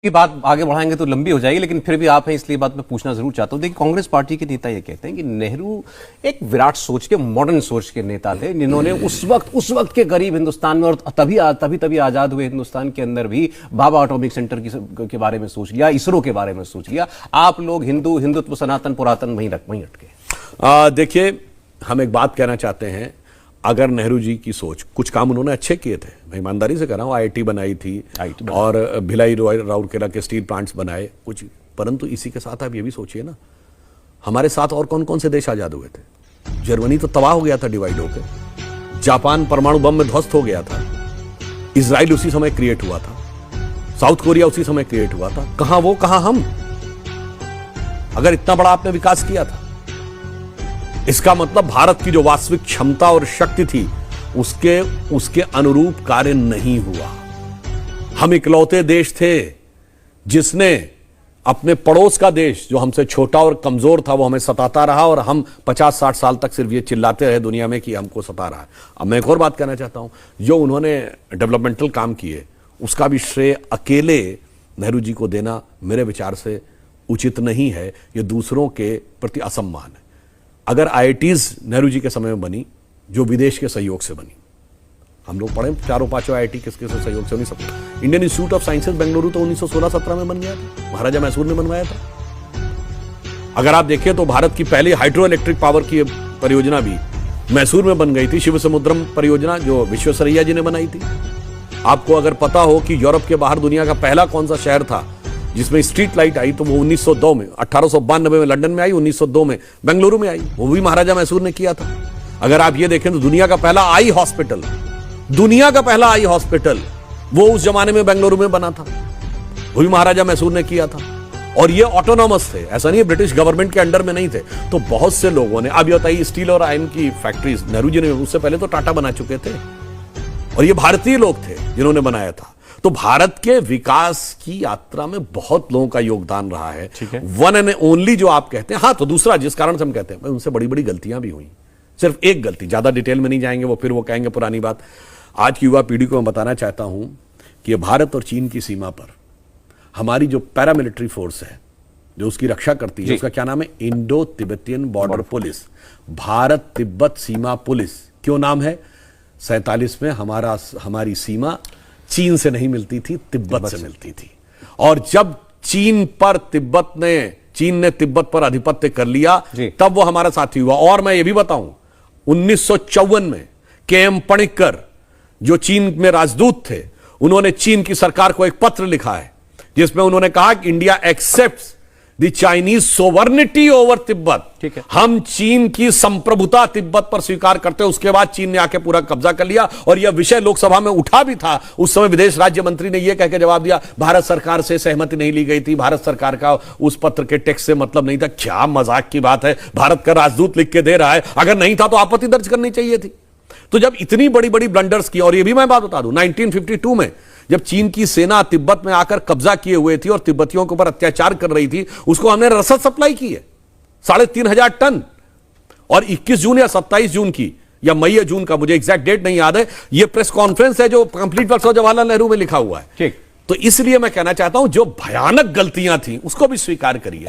की बात आगे बढ़ाएंगे तो लंबी हो जाएगी, लेकिन फिर भी आप हैं इसलिए बात मैं पूछना जरूर चाहता हूं। देखिए, कांग्रेस पार्टी के नेता ये कहते हैं कि नेहरू एक विराट सोच के, मॉडर्न सोच के नेता थे, जिन्होंने उस वक्त के गरीब हिंदुस्तान में और तभी आजाद हुए हिंदुस्तान के अंदर भी भाभा एटॉमिक सेंटर के बारे में सोच लिया, इसरो के बारे में सोच लिया। आप लोग हिंदुत्व, सनातन, पुरातन वहीं अटके। देखिए, हम एक बात कहना चाहते हैं। अगर नेहरू जी की सोच, कुछ काम उन्होंने अच्छे किए थे, मैं ईमानदारी से कह रहा हूँ, आईआईटी बनाई थी और भिलाई राउरकेला के स्टील प्लांट्स बनाए कुछ, परंतु इसी के साथ आप ये भी सोचिए ना, हमारे साथ और कौन कौन से देश आजाद हुए थे। जर्मनी तो तबाह हो गया था डिवाइड होकर, जापान परमाणु बम में ध्वस्त हो गया था, इजराइल उसी समय क्रिएट हुआ था, साउथ कोरिया उसी समय क्रिएट हुआ था। कहां वो, कहां हम? अगर इतना बड़ा आपने विकास किया था, इसका मतलब भारत की जो वास्तविक क्षमता और शक्ति थी उसके अनुरूप कार्य नहीं हुआ। हम इकलौते देश थे जिसने अपने पड़ोस का देश, जो हमसे छोटा और कमजोर था, वो हमें सताता रहा और हम 50-60 साल तक सिर्फ ये चिल्लाते रहे दुनिया में कि हमको सता रहा है। अब मैं एक और बात कहना चाहता हूं, जो उन्होंने डेवलपमेंटल काम किए उसका भी श्रेय अकेले नेहरू जी को देना मेरे विचार से उचित नहीं है। ये दूसरों के प्रति असम्मान है। अगर आईआईटीज नेहरू जी के समय में बनी, जो विदेश के सहयोग से बनी, हम लोग पढ़े चारों पांचों आईआईटी किसके सहयोग से बनी, सब। Indian institute of sciences Bengaluru तो 1916-17 में बन गया था, महाराजा मैसूर ने बनवाया था। अगर आप देखें तो भारत की पहली हाइड्रो इलेक्ट्रिक पावर की परियोजना भी मैसूर में बन गई थी, शिव समुद्रम परियोजना, जो विश्वेश्वरैया जी ने बनाई थी। आपको अगर पता हो कि यूरोप के बाहर दुनिया का पहला कौन सा शहर था जिसमें स्ट्रीट लाइट आई, तो वो 1902 में, 1892 में लंदन में आई, 1902 में बेंगलुरु में आई, वो भी महाराजा मैसूर ने किया था। अगर आप ये देखें तो दुनिया का पहला आई हॉस्पिटल, वो उस जमाने में बेंगलुरु में बना था, वो भी महाराजा मैसूर ने किया था। और ये ऑटोनॉमस थे, ऐसा नहीं ब्रिटिश गवर्नमेंट के अंडर में नहीं थे। तो बहुत से लोगों ने, अब ये बताइए, स्टील और आयरन की फैक्ट्रीज नेहरू जी ने, उससे पहले तो टाटा बना चुके थे, और ये भारतीय लोग थे जिन्होंने बनाया था। तो भारत के विकास की यात्रा में बहुत लोगों का योगदान रहा है। वन एंड ओनली जो आप कहते हैं। हाँ, तो दूसरा जिस कारण से हम कहते हैं, उनसे बड़ी बड़ी गलतियां भी हुई। सिर्फ एक गलती, ज्यादा डिटेल में नहीं जाएंगे, वो फिर वो कहेंगे पुरानी बात। आज की युवा पीढ़ी को मैं बताना चाहता हूं कि भारत और चीन की सीमा पर हमारी जो पैरामिलिट्री फोर्स है, जो उसकी रक्षा करती है, उसका क्या नाम है? Indo Tibetan border police, Bharat Tibet सीमा पुलिस। क्यों नाम है? 47 में हमारी सीमा चीन से नहीं मिलती थी, तिब्बत से मिलती थी। और जब चीन ने तिब्बत पर आधिपत्य कर लिया, तब वो हमारा साथी हुआ। और मैं ये भी बताऊं, 1954 में के.एम. पणिक्कर, जो चीन में राजदूत थे, उन्होंने चीन की सरकार को एक पत्र लिखा है जिसमें उन्होंने कहा कि India accepts the Chinese sovereignty over Tibet. हम चीन की संप्रभुता तिब्बत पर स्वीकार करते हैं। उसके बाद चीन ने आके पूरा कब्जा कर लिया, और यह विषय लोकसभा में उठा भी था। उस समय विदेश राज्य मंत्री ने यह कहकर जवाब दिया, भारत सरकार से सहमति नहीं ली गई थी, भारत सरकार का उस पत्र के टेक्स्ट से मतलब नहीं था। क्या मजाक की बात है, भारत का राजदूत लिख के दे रहा है, अगर नहीं था तो आपत्ति दर्ज करनी चाहिए थी। तो जब इतनी बड़ी बड़ी ब्लंडर्स की, और यह भी मैं बात बता दूं, 1952 में जब चीन की सेना तिब्बत में आकर कब्जा किए हुए थी और तिब्बतियों के ऊपर अत्याचार कर रही थी, उसको हमने रसद सप्लाई की है 3,500 टन। और 21 जून या 27 जून की, या मई या जून का, मुझे एग्जैक्ट डेट नहीं याद है, यह प्रेस कॉन्फ्रेंस है जो complete works of Jawaharlal Nehru में लिखा हुआ है। तो इसलिए मैं कहना चाहता हूं, जो भयानक गलतियां थी उसको भी स्वीकार करिए।